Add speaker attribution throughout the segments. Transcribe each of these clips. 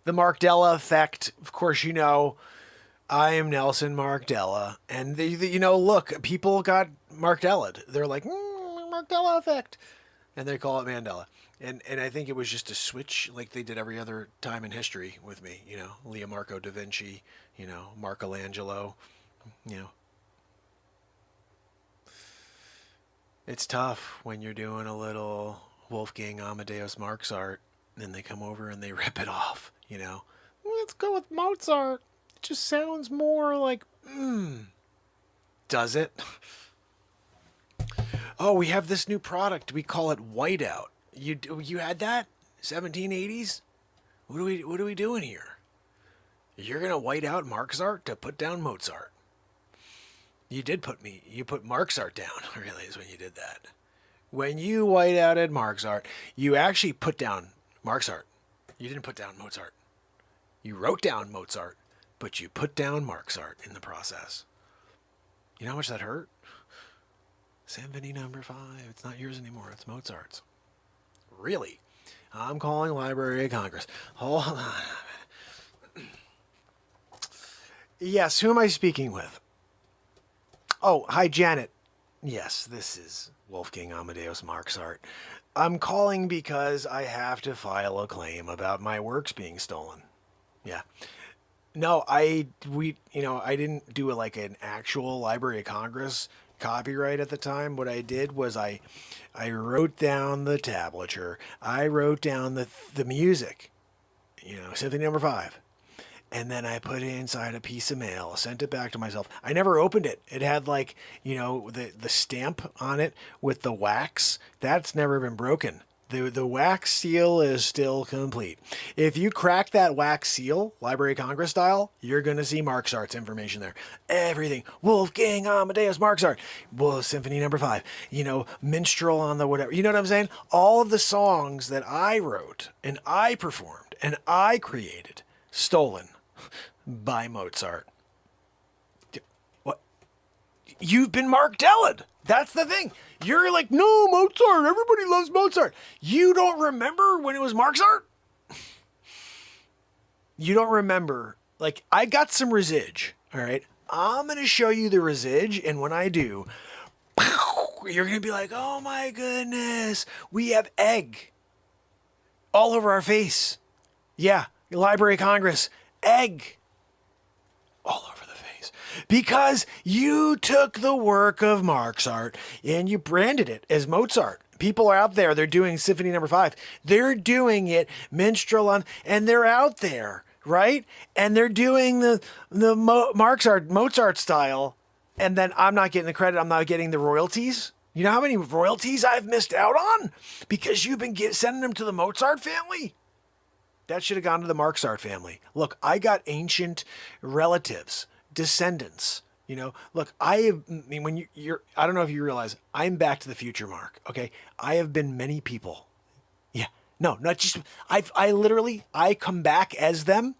Speaker 1: The Markdella effect. Of course, I am Nelson Markdella. And, look, people got Markdella'd. They're like, Markdella effect. And they call it Mandela. And I think it was just a switch like they did every other time in history with me. Leonardo da Vinci, Michelangelo, you know. It's tough when you're doing a little Wolfgang Amadeus Mozart, and they come over and they rip it off. Let's go with Mozart. It just sounds more like, does it? Oh, we have this new product. We call it Whiteout. You had that? 1780s? What are we doing here? You're gonna white out Mozart to put down Mozart. You put Mozart down, really, is when you did that. When you white outed Mozart, you actually put down Mozart. You didn't put down Mozart. You wrote down Mozart, but you put down Mozart in the process. You know how much that hurt? Symphony number 5. It's not yours anymore. It's Mozart's. Really? I'm calling Library of Congress. Hold on. Yes, who am I speaking with? Oh, hi, Janet. Yes, this is Wolfgang Amadeus Mozart. I'm calling because I have to file a claim about my works being stolen. Yeah. No, I didn't do like an actual Library of Congress copyright at the time. What I did was I wrote down the tablature. I wrote down the music, Symphony number 5. And then I put it inside a piece of mail, sent it back to myself. I never opened it. It had the stamp on it with the wax. That's never been broken. The wax seal is still complete. If you crack that wax seal, Library of Congress style, you're going to see Mozart's information there. Everything. Wolfgang Amadeus Mozart. Well, Symphony number 5. Minstrel on the whatever. You know what I'm saying? All of the songs that I wrote and I performed and I created, stolen by Mozart. What? You've been Markdella'd. That's the thing. You're like, no, Mozart. Everybody loves Mozart. You don't remember when it was Mozart? You don't remember. Like, I got some residge, all right? I'm going to show you the residge, and when I do, you're going to be like, oh my goodness, we have egg all over our face. Yeah, Library of Congress, egg all over the face. Because you took the work of Mozart and you branded it as Mozart. People are out there, they're doing Symphony number 5. They're doing it minstrel on, and they're out there, right? And they're doing the Mozart style, and then I'm not getting the credit, I'm not getting the royalties. You know how many royalties I've missed out on? Because you've been sending them to the Mozart family? That should have gone to the Mozart family. Look, I got ancient relatives, descendants. Look, I don't know if you realize, I'm Back to the Future, Mark. Okay, I have been many people. Yeah, no, not just I come back as them.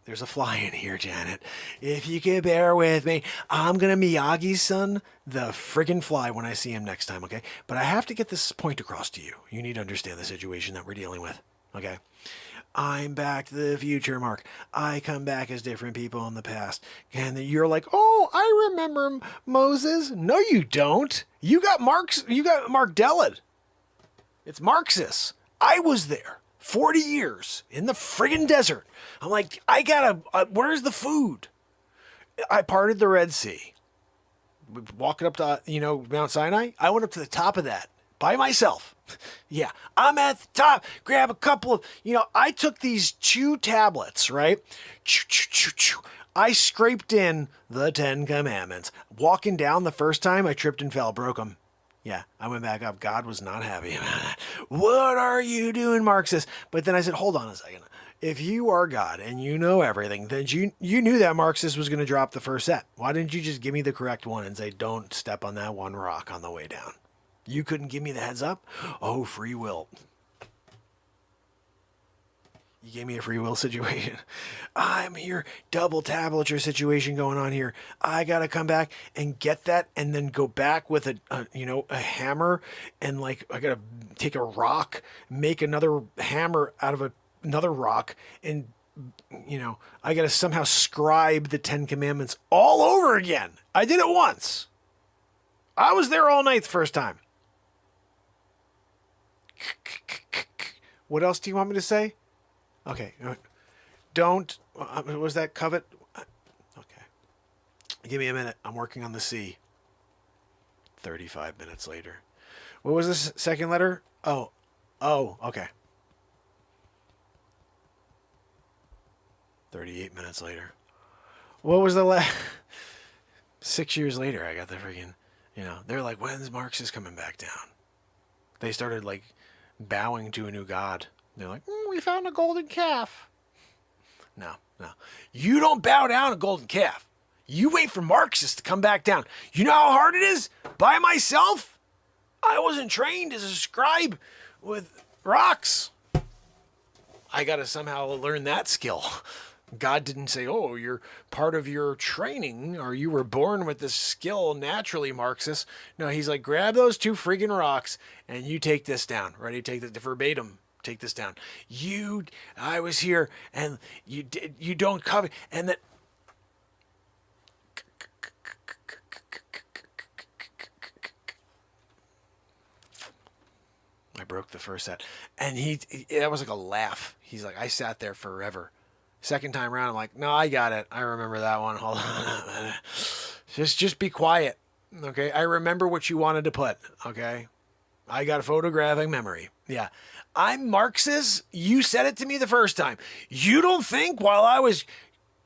Speaker 1: There's a fly in here, Janet. If you can bear with me, I'm gonna Miyagi's son the friggin' fly when I see him next time. Okay, but I have to get this point across to you. You need to understand the situation that we're dealing with. Okay. I'm Back to the Future, Mark. I come back as different people in the past. And you're like, oh, I remember Moses. No, you don't. You got Markdella'd. It's Marxist. I was there 40 years in the friggin' desert. I'm like, where's the food? I parted the Red Sea. Walking up to, Mount Sinai. I went up to the top of that by myself. Yeah, I'm at the top. Grab a couple of, I took these 2 tablets, right? I scraped in the 10 Commandments. Walking down the first time, I tripped and fell, broke them. Yeah, I went back up. God was not happy about that. What are you doing, Marxist? But then I said, hold on a second. If you are God and you know everything, then you knew that Marxist was going to drop the first set. Why didn't you just give me the correct one and say, don't step on that one rock on the way down? You couldn't give me the heads up? Oh, free will. You gave me a free will situation. I'm here. Double tablature situation going on here. I got to come back and get that and then go back with a hammer and I got to take a rock, make another hammer out of a another rock, and I got to somehow scribe the 10 Commandments all over again. I did it once. I was there all night the first time. What else do you want me to say? Okay. Don't. Was that covet? Okay. Give me a minute. I'm working on the C. 35 minutes later. What was this second letter? Oh, okay. 38 minutes later. What was the last? 6 years later, I got the freaking, they're like, when's Marxist coming back down? They started like bowing to a new god. They're like, we found a golden calf. No. You don't bow down a golden calf. You wait for Marxists to come back down. You know how hard it is? By myself? I wasn't trained as a scribe with rocks. I got to somehow learn that skill. God didn't say, oh, you're part of your training, or you were born with this skill naturally, Marxist. No, he's like, grab those 2 friggin' rocks and you take this down. Ready? Take the verbatim. Take this down. I was here and you don't cover. And that. I broke the first set. And that was like a laugh. He's like, I sat there forever. Second time around, I'm like, no, I got it. I remember that one. Hold on. Just be quiet. Okay. I remember what you wanted to put. Okay. I got a photographic memory. Yeah. I'm Marxist. You said it to me the first time. You don't think while I was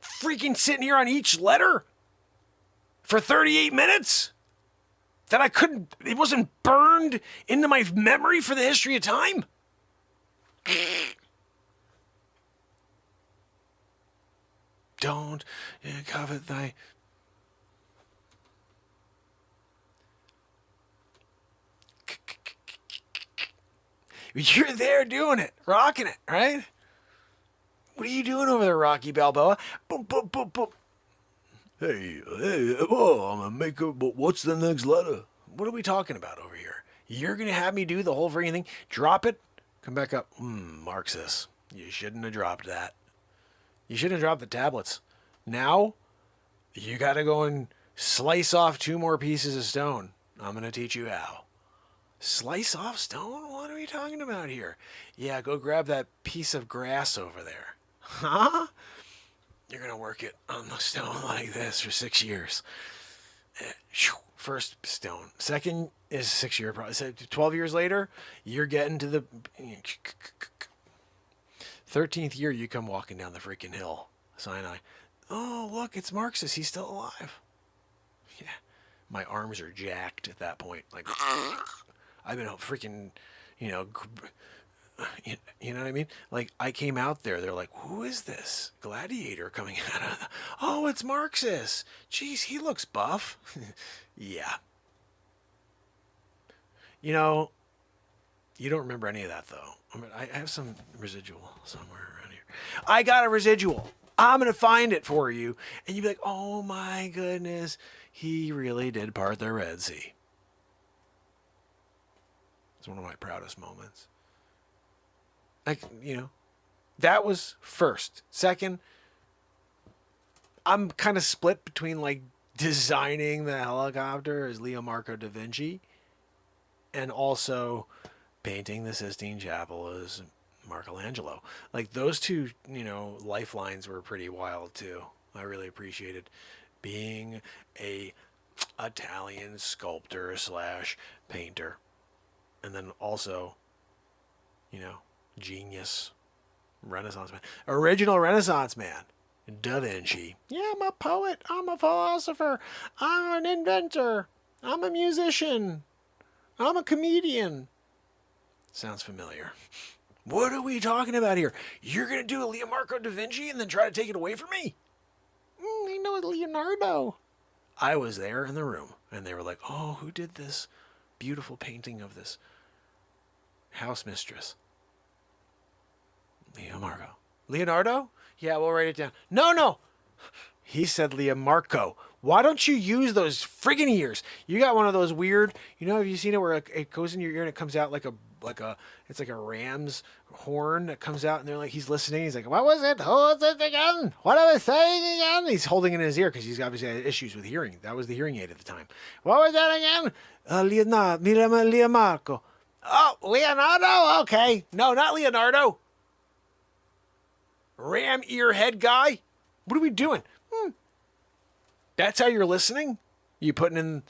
Speaker 1: freaking sitting here on each letter for 38 minutes that it wasn't burned into my memory for the history of time? Don't covet thy. You're there doing it, rocking it, right? What are you doing over there, Rocky Balboa? Boom, boom, boom, boom. Hey, I'm gonna make it, but what's the next letter? What are we talking about over here? You're gonna have me do the whole freaking thing? Drop it, come back up. Marxist, you shouldn't have dropped that. You shouldn't have dropped the tablets. Now, you gotta go and slice off 2 more pieces of stone. I'm gonna teach you how. Slice off stone? What are we talking about here? Yeah, go grab that piece of grass over there. Huh? You're going to work it on the stone like this for 6 years. First stone. Second is 6 year process. 12 years later, you're getting to the 13th year, you come walking down the freaking hill. Sinai. Oh, look, it's Marxist. He's still alive. Yeah. My arms are jacked at that point. Like, I've been freaking, you know what I mean? Like, I came out there. They're like, who is this gladiator coming out of Oh, it's Marxist. Jeez, he looks buff. Yeah. You know, you don't remember any of that, though. I have some residual somewhere around here. I got a residual. I'm going to find it for you. And you'd be like, oh, my goodness. He really did part the Red Sea. It's one of my proudest moments. Like, that was first. Second, I'm kind of split between like designing the helicopter as Leo Marco da Vinci and also painting the Sistine Chapel as Michelangelo. Like those two, lifelines were pretty wild too. I really appreciated being a Italian sculptor / painter. And then also, genius, Renaissance man, original Renaissance man, Da Vinci. Yeah, I'm a poet. I'm a philosopher. I'm an inventor. I'm a musician. I'm a comedian. Sounds familiar. What are we talking about here? You're going to do a Leonardo da Vinci and then try to take it away from me? I know Leonardo. I was there in the room, and they were like, oh, who did this beautiful painting of this house mistress? Leonardo? Yeah, we'll write it down. No. He said Leomarco. Why don't you use those friggin' ears? You got one of those weird, have you seen it where it goes in your ear and it comes out like a it's like a ram's horn that comes out, and they're like, he's listening. He's like, what was it? Who was it again? What am I saying again? He's holding it in his ear because he's obviously had issues with hearing. That was the hearing aid at the time. What was that again? Leonardo. Oh, Leonardo? Okay. No, not Leonardo. Ram ear head guy? What are we doing? That's how you're listening? You putting in,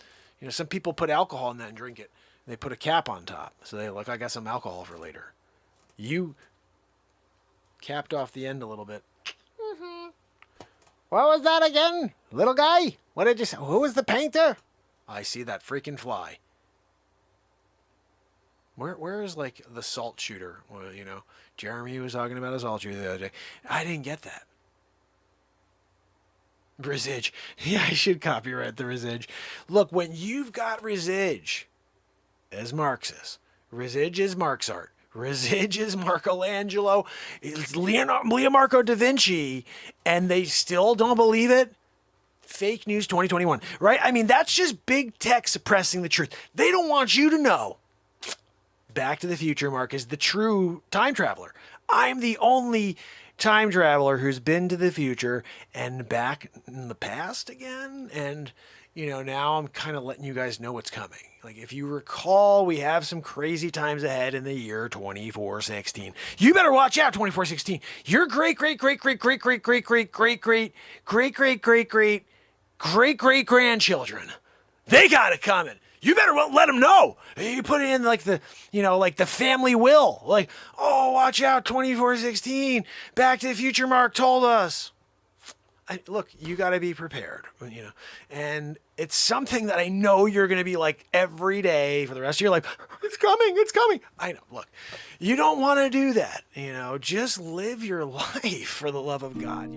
Speaker 1: some people put alcohol in that and drink it. They put a cap on top. So they look, I got some alcohol for later. You capped off the end a little bit. Mm-hmm. What was that again? Little guy? What did you say? Who was the painter? I see that freaking fly. Where is like the salt shooter? Well, Jeremy was talking about a salt shooter the other day. I didn't get that. Resige. Yeah, I should copyright the resige. Look, when you've got resige as Marxist, resige is Marx art, resige is Michelangelo, it's Leonardo da Vinci, and they still don't believe it. Fake news 2021, right? I mean, that's just big tech suppressing the truth. They don't want you to know. Back to the Future, Mark, is the true time traveler. I'm the only time traveler who's been to the future and back in the past again. And, now I'm kind of letting you guys know what's coming. Like, if you recall, we have some crazy times ahead in the year 2416. You better watch out, 2416. Your great grandchildren, they got it coming. You better let them know. You put it in like the family will. Like, oh, watch out, 2416. Back to the Future Mark told us. Look, you got to be prepared, And it's something that I know you're going to be like every day for the rest of your life. It's coming. I know. Look, you don't want to do that. Just live your life for the love of God,